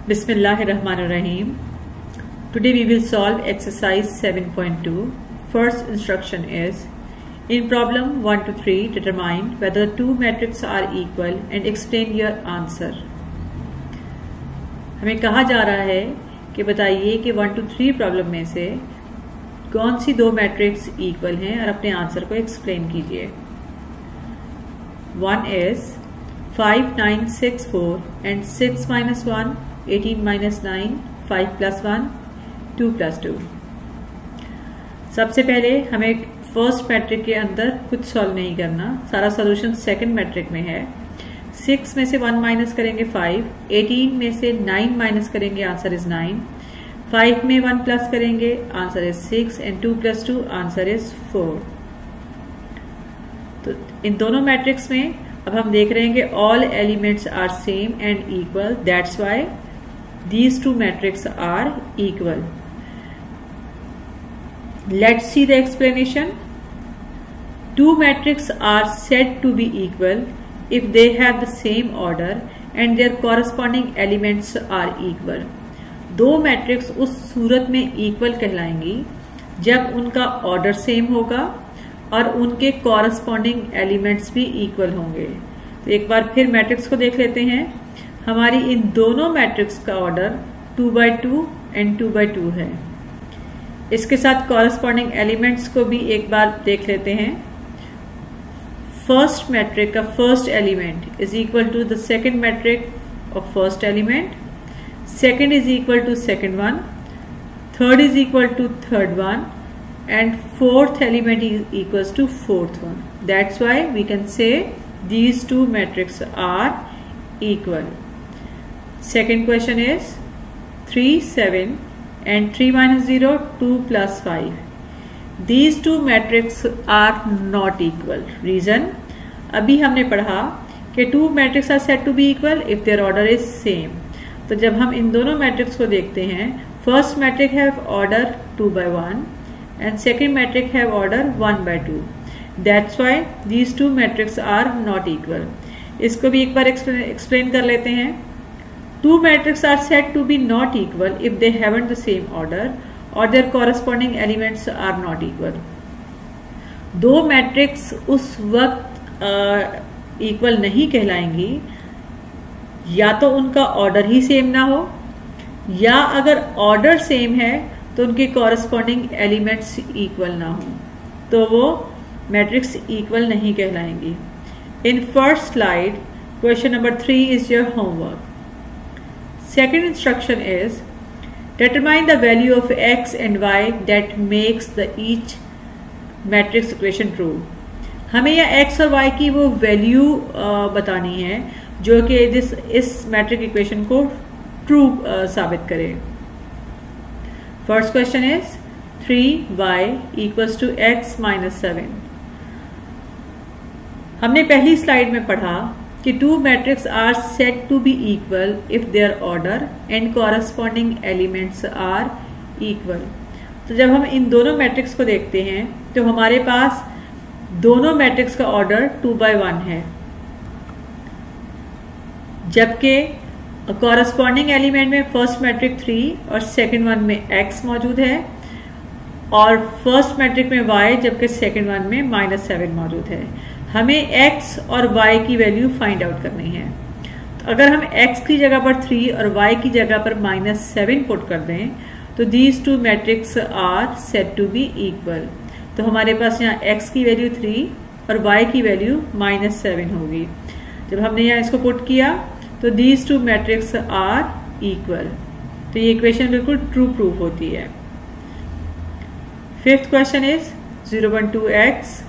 Bismillahirrahmanirrahim. Today we will solve exercise 7.2. First instruction is, in problem 1 to 3, determine whether two matrices are equal and explain your answer. हमें कहा जा रहा है कि बताइए कि 1 to 3 प्रॉब्लम में से कौन सी दो मैट्रिक्स इक्वल हैं और अपने आंसर को एक्सप्लेन कीजिए. 1 is 5, 9, 6, 4 and 6 minus 1, 18 minus 9, 5 plus 1, 2 plus 2. सबसे पहले हमें फर्स्ट मैट्रिक के अंदर कुछ सॉल्व नहीं करना, सारा सॉल्यूशन सेकंड मैट्रिक में है. 6 में से 1 माइनस करेंगे 5, 18 में से 9 माइनस करेंगे, आंसर इज 9. 5 में 1 प्लस करेंगे, answer is 6 and 2 plus 2, answer is 4. तो इन दोनों मैट्रिक्स में अब हम देख रहे हैं कि all elements are same and equal, that's why these two matrix are equal. Let's see the explanation. Two matrices are said to be equal if they have the same order and their corresponding elements are equal. दो matrix उस सूरत में equal कहलाएंगी जब उनका order same होगा और उनके corresponding elements भी equal होंगे. तो एक बार फिर मैट्रिक्स को देख लेते हैं. हमारी इन दोनों मैट्रिक्स का ऑर्डर 2x2 एंड 2x2 है. इसके साथ कॉरस्पॉन्डिंग एलिमेंट्स को भी एक बार देख लेते हैं. फर्स्ट मैट्रिक का first element is equal to the second matrix of first element, second is equal to second one, third is equal to third one and fourth element is equals to fourth one. That's why we can say these two matrices are equal. Second question is 3, 7 and 3 minus 0, 2 plus 5. These two matrices are not equal. Reason, अभी हमने पढ़ा कि two matrices are said to be equal if their order is same. तो जब हम इन दोनों matrix को देखते हैं, first matrix have order 2x1 and second matrix have order 1x2. That's why these two matrices are not equal. इसको भी एक बार explain कर लेते हैं. Two matrices are said to be not equal if they haven't the same order or their corresponding elements are not equal. दो matrix उस वक्त equal नहीं कहलाएंगी या तो उनका ऑर्डर ही सेम ना हो, या अगर ऑर्डर सेम है तो उनके कॉरस्पॉन्डिंग एलिमेंट्स इक्वल ना हो, तो वो मैट्रिक्स इक्वल नहीं कहलाएंगी. In first slide question number 3 is your homework. Second instruction is determine the value of x and y that makes the each matrix equation true. हमें यह एक्स और Y की वो वैल्यू बतानी है जो कि इस मैट्रिक इक्वेशन को ट्रू साबित करे. First question is 3y equals to x minus 7. हमने पहली स्लाइड में पढ़ा कि two matrices are said to be equal if their order and corresponding elements are equal. तो जब हम इन दोनों मैट्रिक्स को देखते हैं तो हमारे पास दोनों मैट्रिक्स का ऑर्डर 2x1 है, जबकि कॉरस्पॉन्डिंग एलिमेंट में फर्स्ट मैट्रिक 3 और सेकंड वन में x मौजूद है, और फर्स्ट मैट्रिक में y जबकि सेकंड वन में -7 मौजूद है. हमें x और y की वैल्यू फाइंड आउट करनी है. तो अगर हम x की जगह पर 3 और y की जगह पर -7 पुट कर दें तो these two matrix are said to be equal. तो हमारे पास यहाँ x की वैल्यू 3 और y की वैल्यू -7 होगी. जब हमने यहाँ इसको पुट किया तो these two matrix are equal. तो ये इक्वेशन बिल्कुल ट्रू प्रूफ होती है. Fifth question is 0.2x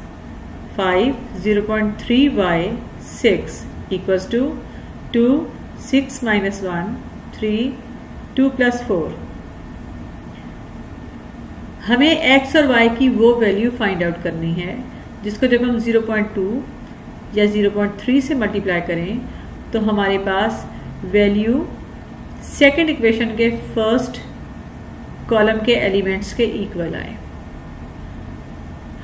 5, 0.3y 6 equals to 2, 6 minus 1, 3, 2 plus 4. हमें x और y की वो वैल्यू फाइंड आउट करनी है जिसको जब हम 0.2 या 0.3 से मल्टीप्लाई करें तो हमारे पास वैल्यू सेकेंड इक्वेशन के फर्स्ट कॉलम के एलिमेंट्स के इक्वल आए.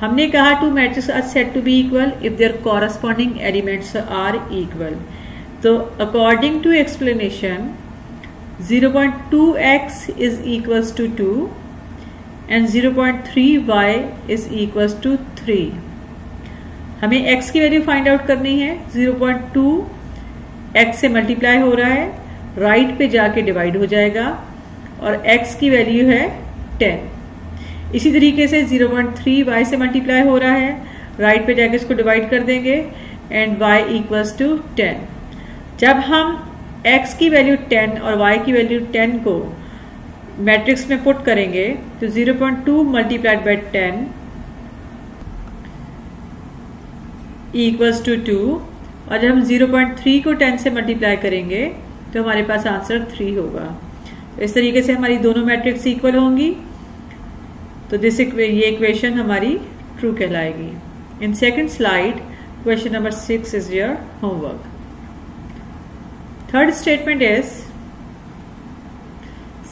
हमने कहा two matrix are said to be equal if their corresponding elements are equal. तो according to explanation 0.2x is equals to 2 and 0.3y is equals to 3। हमें x की value find out करनी है। 0.2 x से multiply हो रहा है, right पे जाके डिवाइड हो जाएगा और x की वैल्यू है 10। इसी तरीके से 0.3 y से मल्टीप्लाई हो रहा है, राइट पे जाके इसको डिवाइड कर देंगे एंड y इक्वल्स टू 10। जब हम x की वैल्यू 10 और y की वैल्यू 10 को मैट्रिक्स में पुट करेंगे तो 0.2 मल्टीप्लाइड बाय 10 इक्वल्स टू 2, और जब हम 0.3 को 10 से मल्टीप्लाई करेंगे तो हमारे पास आंसर 3 होगा। तो इस तरीके से हमारी दोनों मैट्रिक्स इक्वल होंगी, तो ये इक्वेशन हमारी ट्रू कहलाएगी। In second slide question number 6 is your homework. Third statement is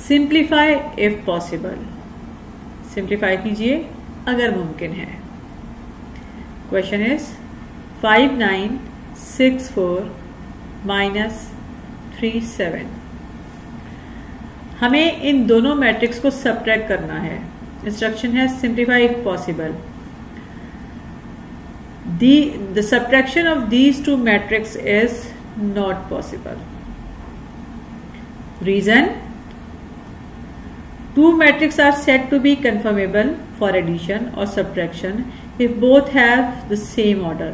simplify if possible. Simplify कीजिए अगर मुमकिन है। Question is 5964 minus 37। हमें इन दोनों मैट्रिक्स को सबट्रैक्ट करना है। इंस्ट्रक्शन है simplify if possible. The subtraction of these two matrices is not possible. Reason: two matrices are said to be conformable for addition or subtraction if both have the same order.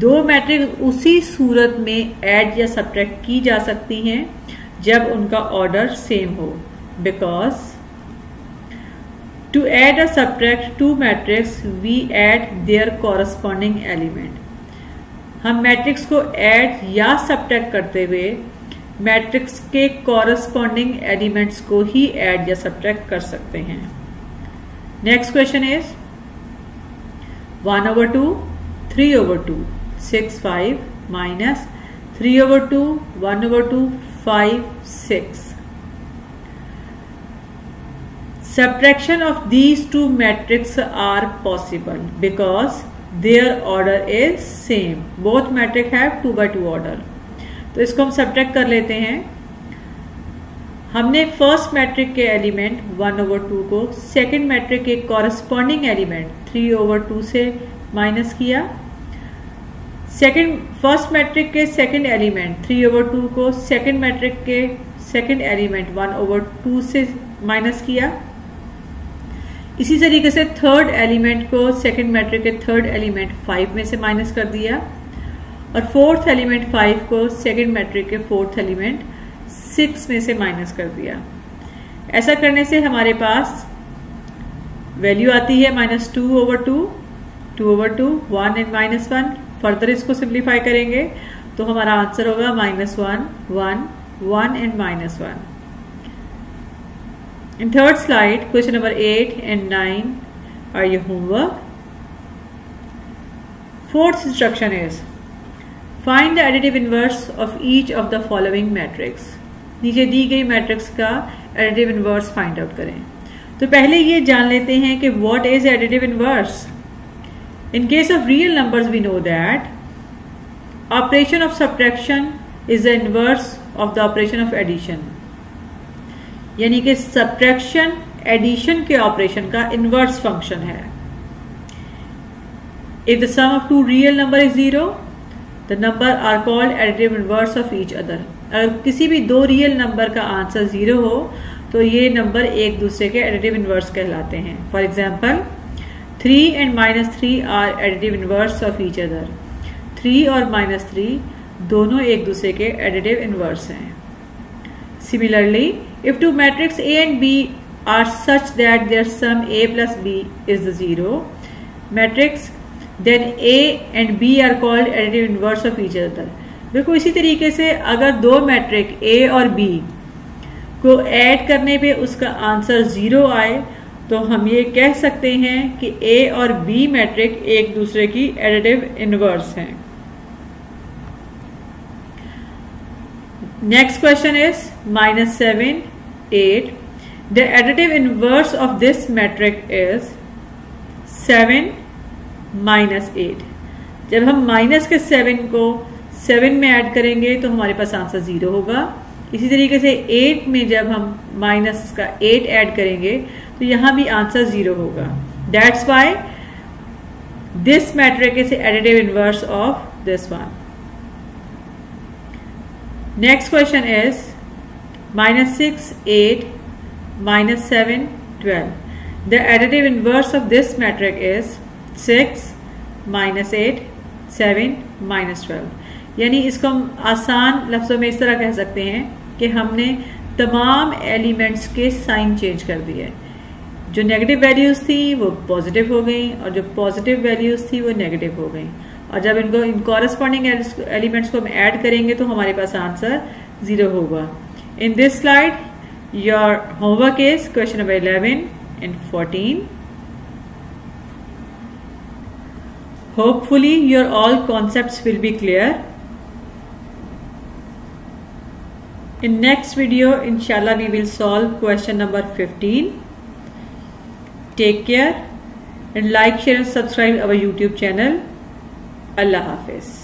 दो matrix उसी सूरत में add या subtract की जा सकती हैं जब उनका ऑर्डर सेम हो। Because to add or subtract two matrices we add their corresponding element। हम मैट्रिक्स को ऐड या सब्ट्रैक्ट करते हुए मैट्रिक्स के कॉरस्पॉन्डिंग एलिमेंट्स को ही ऐड या सब्ट्रैक्ट कर सकते हैं। Next question is 1/2 3/2 6 5 minus 3/2 1/2 5 6। Subtraction of these two matrices are possible because their order is same. Both matrices have 2/2 order. तो इसको हम सब्ट्रैक्ट कर लेते हैं। हमने फर्स्ट मैट्रिक के एलिमेंट 1/2 को सेकंड मैट्रिक के कॉरस्पॉन्डिंग एलिमेंट 3/2 से माइनस किया। फर्स्ट मैट्रिक के सेकंड एलिमेंट 3/2 को सेकंड मैट्रिक के सेकंड एलिमेंट 1/2 से माइनस किया। इसी तरीके से थर्ड एलिमेंट को सेकंड मैट्रिक के थर्ड एलिमेंट 5 में से माइनस कर दिया और फोर्थ एलिमेंट 5 को सेकंड मैट्रिक के फोर्थ एलिमेंट 6 में से माइनस कर दिया। ऐसा करने से हमारे पास वैल्यू आती है -2/2 2/2 1 एंड -1। फर्दर इसको सिंप्लीफाई करेंगे तो हमारा आंसर होगा -1 1 1 and -1। In third slide, question number 8 and 9 are your homework. Fourth instruction is find the additive inverse of each of the following matrix. नीचे दी गई मैट्रिक्स का additive inverse find out करें। तो पहले ये जान लेते हैं कि what is additive inverse. In case of real numbers, we know that operation of subtraction is the inverse of the operation of addition. यानी कि सब्ट्रैक्शन एडिशन के ऑपरेशन का इनवर्स फंक्शन है। If the sum of two real number is 0, the number are called additive inverse of each other. अगर किसी भी दो real number का आंसर 0 हो तो ये नंबर एक दूसरे के एडिटिव इनवर्स कहलाते हैं। For example 3 and -3 are additive inverse of each other. 3 और -3 दोनों एक दूसरे के एडिटिव इनवर्स हैं। Similarly, if two matrices A and B are such that their sum A plus B is the 0 matrix, then A and B are called additive inverse of each other. देखो इसी तरीके से अगर दो matric A और B को add करने पे उसका आंसर 0 आए तो हम ये कह सकते हैं कि A और B मैट्रिक एक दूसरे की एडिटिव इनवर्स हैं। Next question is -7 8. The additive inverse of this matrix is 7 -8. जब हम माइनस के 7 को 7 में ऐड करेंगे तो हमारे पास आंसर 0 होगा। इसी तरीके से 8 में जब हम माइनस का 8 ऐड करेंगे तो यहां भी आंसर 0 होगा. That's why this matrix is additive inverse of this one. Next question is -6, 8, -7, 12. The additive inverse of this matrix is 6, -8, 7, -12. यानी इसको हम आसान लफ्जों में इस तरह कह सकते हैं कि हमने तमाम एलिमेंट्स के साइन चेंज कर दिए. जो नेगेटिव वैल्यूज थी वो पॉजिटिव हो गई और जो पॉजिटिव वैल्यूज थी वो नेगेटिव हो गई. और जब इनको इन कॉरेस्पॉन्डिंग एलिमेंट्स को हम ऐड करेंगे तो हमारे पास आंसर 0 होगा. In this slide, your homework is question number 11 and 14. Hopefully, your all concepts will be clear. In next video, inshallah, we will solve question number 15. Take care and like, share and subscribe our YouTube channel. Allah Hafiz.